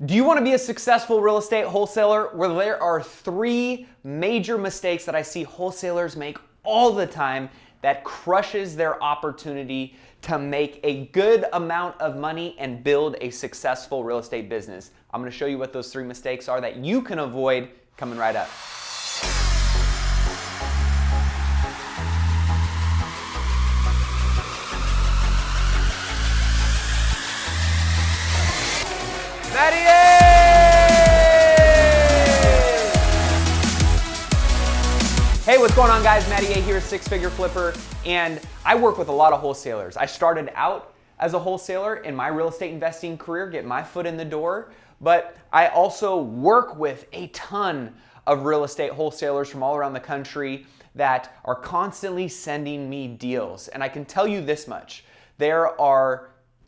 Do you want to be a successful real estate wholesaler? Well, there are three major mistakes that I see wholesalers make all the time that crushes their opportunity to make a good amount of money and build a successful real estate business. I'm going to show you what those three mistakes are that you can avoid coming right up. Hey, what's going on, guys? Matty A here, Six Figure Flipper, and I work with a lot of wholesalers. I started out as a wholesaler in my real estate investing career, get my foot in the door, but I also work with a ton of real estate wholesalers from all around the country that are constantly sending me deals. And I can tell you this much,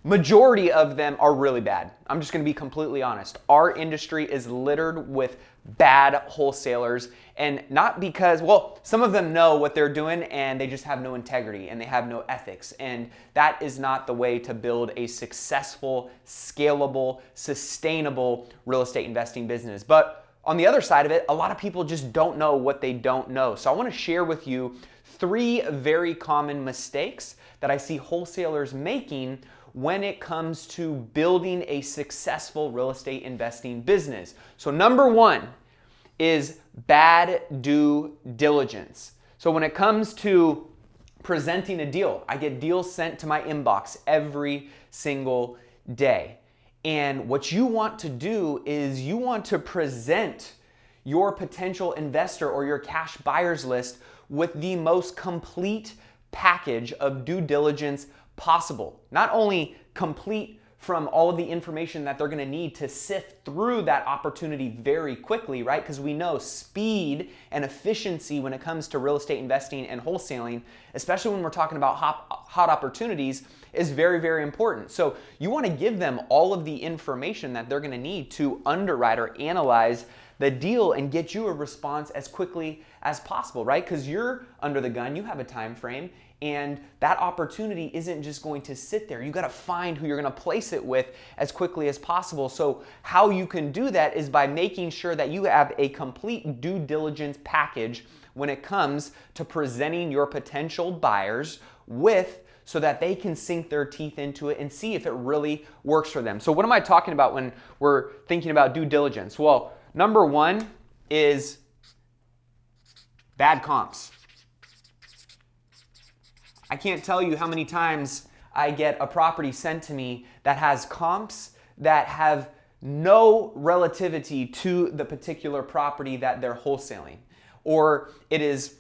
majority of them are really bad. I'm just gonna be completely honest. Our industry is littered with bad wholesalers, and not because, well, some of them know what they're doing and they just have no integrity and they have no ethics. And that is not the way to build a successful, scalable, sustainable real estate investing business. But on the other side of it, a lot of people just don't know what they don't know. So I wanna share with you three very common mistakes that I see wholesalers making when it comes to building a successful real estate investing business. So number one is bad due diligence. So when it comes to presenting a deal, I get deals sent to my inbox every single day. And what you want to do is you want to present your potential investor or your cash buyers list with the most complete package of due diligence possible. Not only complete from all of the information that they're gonna need to sift through that opportunity very quickly, right? Because we know speed and efficiency when it comes to real estate investing and wholesaling, especially when we're talking about hot opportunities, is very, very important. So you wanna give them all of the information that they're gonna need to underwrite or analyze the deal and get you a response as quickly as possible, right? Because you're under the gun, you have a time frame, and that opportunity isn't just going to sit there. You got to find who you're going to place it with as quickly as possible. So how you can do that is by making sure that you have a complete due diligence package when it comes to presenting your potential buyers with, so that they can sink their teeth into it and see if it really works for them. So what am I talking about when we're thinking about due diligence? Well, number one is bad comps. I can't tell you how many times I get a property sent to me that has comps that have no relativity to the particular property that they're wholesaling. Or it is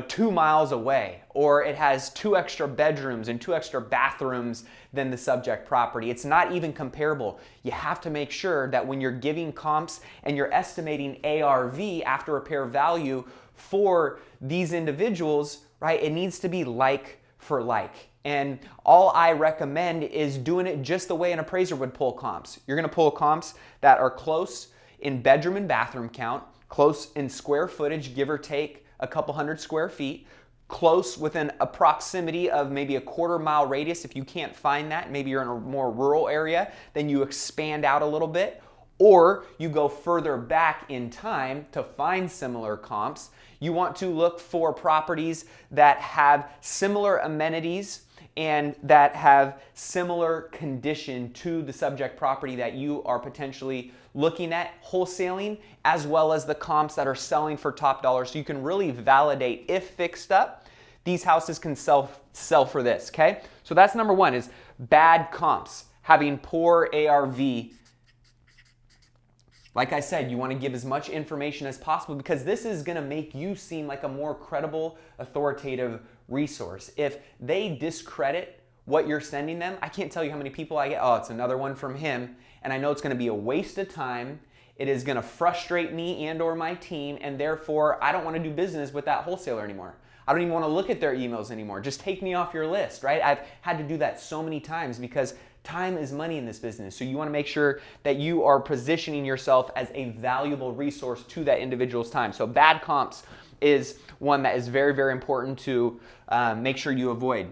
2 miles away, or it has 2 extra bedrooms and 2 extra bathrooms than the subject property. It's not even comparable. You have to make sure that when you're giving comps and you're estimating ARV, after repair value, for these individuals, right, it needs to be like for like. And all I recommend is doing it just the way an appraiser would pull comps. You're gonna pull comps that are close in bedroom and bathroom count, close in square footage, give or take a couple hundred square feet, close within a proximity of maybe a quarter-mile radius. If you can't find that, maybe you're in a more rural area, then you expand out a little bit, or you go further back in time to find similar comps. You want to look for properties that have similar amenities and that have similar condition to the subject property that you are potentially looking at wholesaling, as well as the comps that are selling for top dollar. So you can really validate, if fixed up, these houses can sell for this, okay? So that's number one, is bad comps, having poor ARV. Like I said, you want to give as much information as possible because this is going to make you seem like a more credible, authoritative resource. If they discredit what you're sending them, I can't tell you how many people I get, oh, it's another one from him, and I know it's going to be a waste of time. It is going to frustrate me and or my team, and therefore I don't want to do business with that wholesaler anymore. I don't even want to look at their emails anymore. Just take me off your list, right? I've had to do that so many times because time is money in this business. So you want to make sure that you are positioning yourself as a valuable resource to that individual's time. So bad comps is one that is very, very important to make sure you avoid.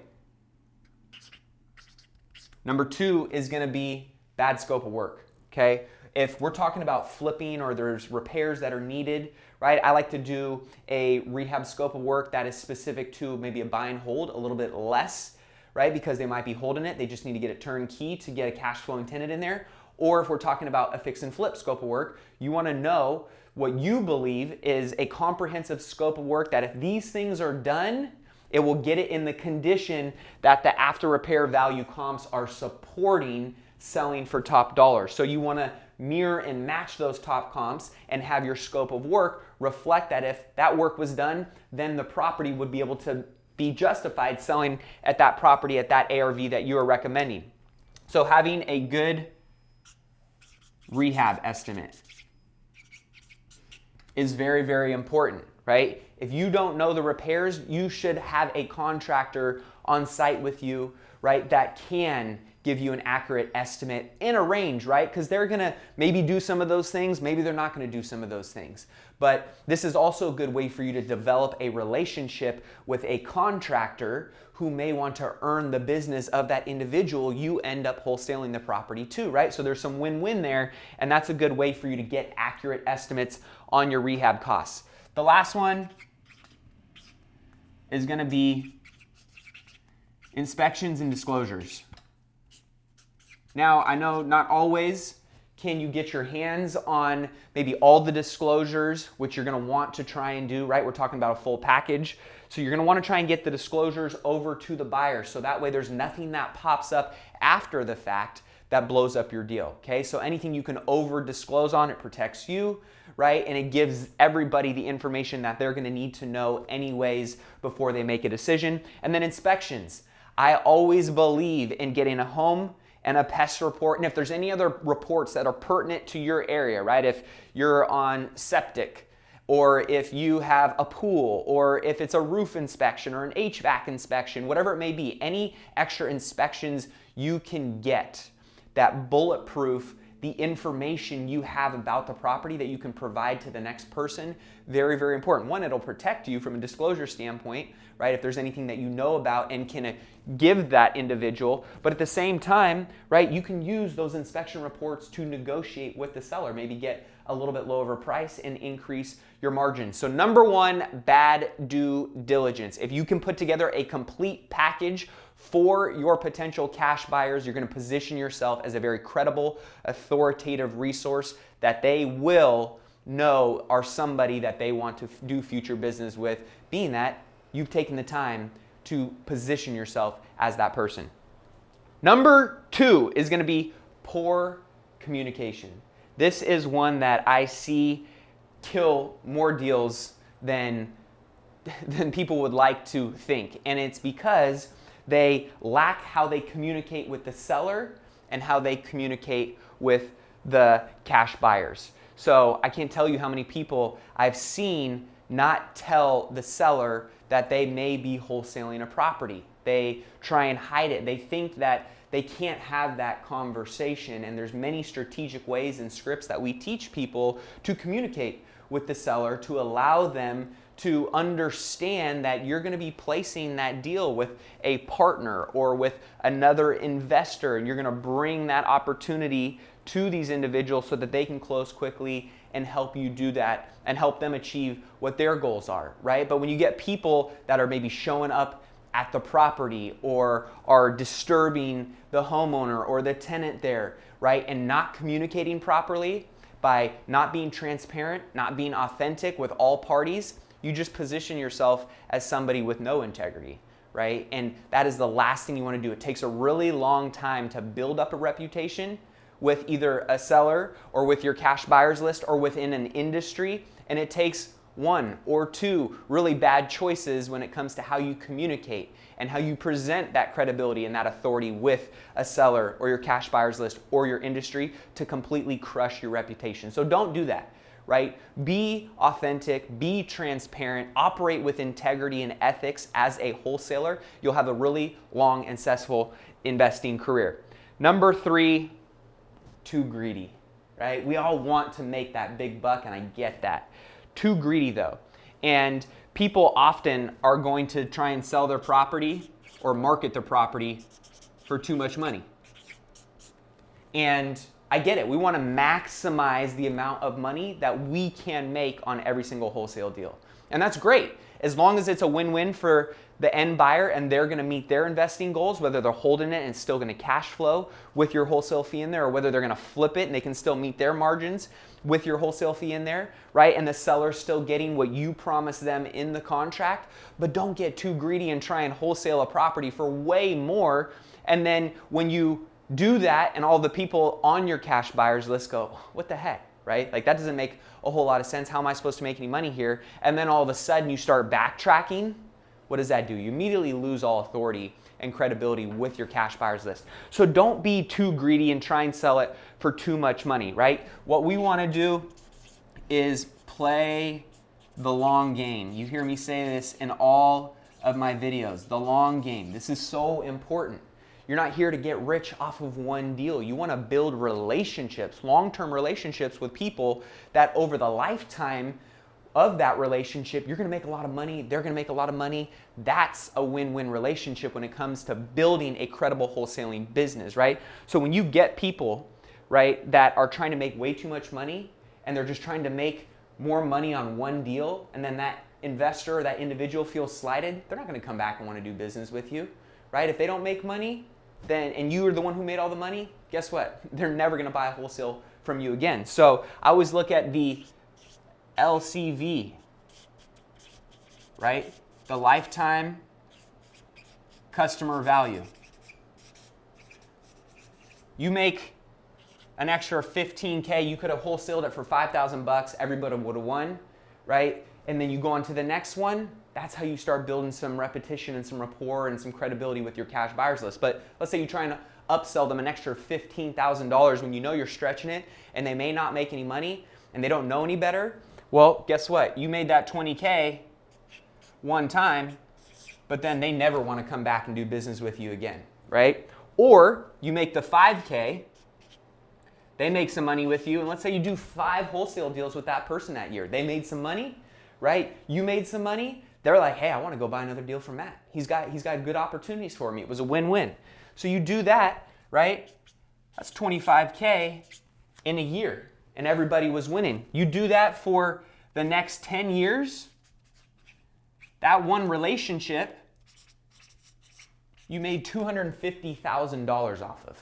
Number two is going to be bad scope of work. Okay, if we're talking about flipping or there's repairs that are needed, right? I like to do a rehab scope of work that is specific to maybe a buy and hold, a little bit less, right? Because they might be holding it. They just need to get it turnkey to get a cash flowing tenant in there. Or if we're talking about a fix and flip scope of work, you want to know what you believe is a comprehensive scope of work that if these things are done, it will get it in the condition that the after repair value comps are supporting selling for top dollar. So you want to mirror and match those top comps and have your scope of work reflect that if that work was done, then the property would be able to be justified selling at that property at that ARV that you are recommending. So having a good rehab estimate is very, very important, right? If you don't know the repairs, you should have a contractor on site with you, right, that can give you an accurate estimate in a range, right? Because they're gonna maybe do some of those things, maybe they're not gonna do some of those things. But this is also a good way for you to develop a relationship with a contractor who may want to earn the business of that individual you end up wholesaling the property to, right? So there's some win-win there, and that's a good way for you to get accurate estimates on your rehab costs. The last one is gonna be inspections and disclosures. Now, I know not always can you get your hands on maybe all the disclosures, which you're gonna want to try and do, right? We're talking about a full package. So you're gonna wanna try and get the disclosures over to the buyer so that way there's nothing that pops up after the fact that blows up your deal, okay? So anything you can over disclose on, it protects you, right? And it gives everybody the information that they're gonna need to know anyways before they make a decision. And then inspections. I always believe in getting a home and a pest report, and if there's any other reports that are pertinent to your area, right? If you're on septic, or if you have a pool, or if it's a roof inspection or an HVAC inspection, whatever it may be, any extra inspections you can get that bulletproof the information you have about the property that you can provide to the next person, very, very important. One, it'll protect you from a disclosure standpoint, right? If there's anything that you know about and can give that individual, but at the same time, right, you can use those inspection reports to negotiate with the seller, maybe get a little bit lower price and increase your margin. So number one, bad due diligence. If you can put together a complete package for your potential cash buyers, you're going to position yourself as a very credible, authoritative resource that they will know are somebody that they want to do future business with, being that you've taken the time to position yourself as that person. Number two is going to be poor communication. This is one that I see kill more deals than people would like to think. And it's because they lack how they communicate with the seller and how they communicate with the cash buyers. So I can't tell you how many people I've seen not tell the seller that they may be wholesaling a property. They try and hide it. They think that they can't have that conversation, and there's many strategic ways and scripts that we teach people to communicate with the seller to allow them to understand that you're going to be placing that deal with a partner or with another investor, and you're going to bring that opportunity to these individuals so that they can close quickly and help you do that and help them achieve what their goals are, right? But when you get people that are maybe showing up at the property or are disturbing the homeowner or the tenant there, right, and not communicating properly, by not being transparent, not being authentic with all parties, you just position yourself as somebody with no integrity, right? And that is the last thing you want to do. It takes a really long time to build up a reputation with either a seller or with your cash buyers list or within an industry, and it takes one or two really bad choices when it comes to how you communicate and how you present that credibility and that authority with a seller or your cash buyers list or your industry to completely crush your reputation. So don't do that, right? Be authentic, be transparent, operate with integrity and ethics as a wholesaler. You'll have a really long and successful investing career. Number three, too greedy, right? We all want to make that big buck, and I get that. Too greedy though. And people often are going to try and sell their property or market their property for too much money. And I get it. We want to maximize the amount of money that we can make on every single wholesale deal. And that's great. As long as it's a win-win for the end buyer and they're going to meet their investing goals, whether they're holding it and it's still going to cash flow with your wholesale fee in there, or whether they're going to flip it and they can still meet their margins with your wholesale fee in there, right? And the seller's still getting what you promised them in the contract. But don't get too greedy and try and wholesale a property for way more. And then when you do that and all the people on your cash buyers list go, what the heck, right? Like that doesn't make a whole lot of sense. How am I supposed to make any money here? And then all of a sudden you start backtracking. What does that do? You immediately lose all authority and credibility with your cash buyers list. So don't be too greedy and try and sell it for too much money, right? What we want to do is play the long game. You hear me say this in all of my videos, the long game. This is so important. You're not here to get rich off of one deal. You want to build relationships, long-term relationships with people that over the lifetime of that relationship, you're going to make a lot of money, they're going to make a lot of money. That's a win-win relationship when it comes to building a credible wholesaling business, right? So when you get people, right, that are trying to make way too much money and they're just trying to make more money on one deal, and then that investor or that individual feels slighted, they're not going to come back and want to do business with you, right? If they don't make money, then, and you are the one who made all the money, guess what? They're never going to buy a wholesale from you again. So I always look at the LCV, right? The lifetime customer value. You make an extra 15K, you could have wholesaled it for 5,000 bucks, everybody would have won, right? And then you go on to the next one. That's how you start building some repetition and some rapport and some credibility with your cash buyers list. But let's say you're trying to upsell them an extra $15,000 when you know you're stretching it and they may not make any money and they don't know any better. Well, guess what? You made that 20K one time, but then they never want to come back and do business with you again, right? Or you make the 5K, they make some money with you, and let's say you do 5 wholesale deals with that person that year. They made some money, right? You made some money. They're like, hey, I want to go buy another deal from Matt. He's got good opportunities for me. It was a win-win. So you do that, right? That's 25K in a year. And everybody was winning. You do that for the next 10 years, that one relationship, you made $250,000 off of,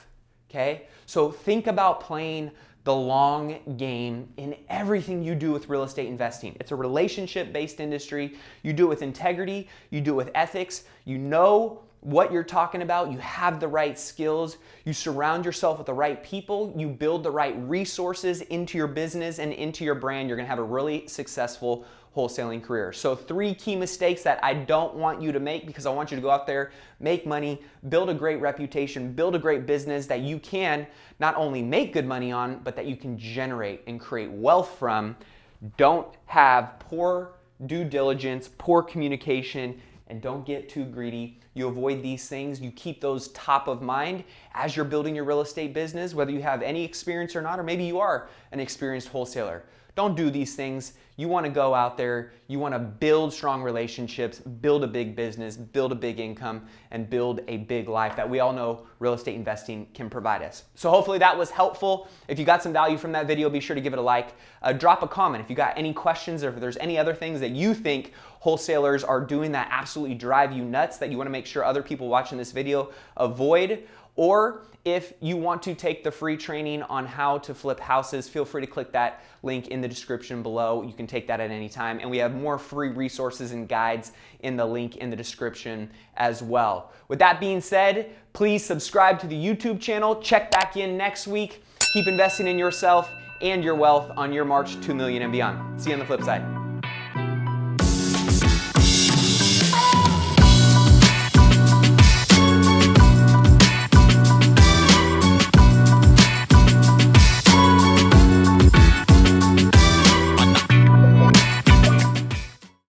okay? So think about playing the long game in everything you do with real estate investing. It's a relationship-based industry. You do it with integrity, you do it with ethics, you know what you're talking about, you have the right skills, you surround yourself with the right people, you build the right resources into your business and into your brand, you're gonna have a really successful wholesaling career. So 3 key mistakes that I don't want you to make, because I want you to go out there, make money, build a great reputation, build a great business that you can not only make good money on, but that you can generate and create wealth from. Don't have poor due diligence, poor communication, and don't get too greedy. You avoid these things. You keep those top of mind as you're building your real estate business, whether you have any experience or not, or maybe you are an experienced wholesaler. Don't do these things. You want to go out there, you want to build strong relationships, build a big business, build a big income, and build a big life that we all know real estate investing can provide us. So hopefully that was helpful. If you got some value from that video, be sure to give it a like. Drop a comment if you got any questions, or if there's any other things that you think wholesalers are doing that absolutely drive you nuts that you want to make sure other people watching this video avoid. Or if you want to take the free training on how to flip houses, feel free to click that link in the description below. You can take that at any time. And we have more free resources and guides in the link in the description as well. With that being said, please subscribe to the YouTube channel. Check back in next week. Keep investing in yourself and your wealth on your march to $2 million and beyond. See you on the flip side.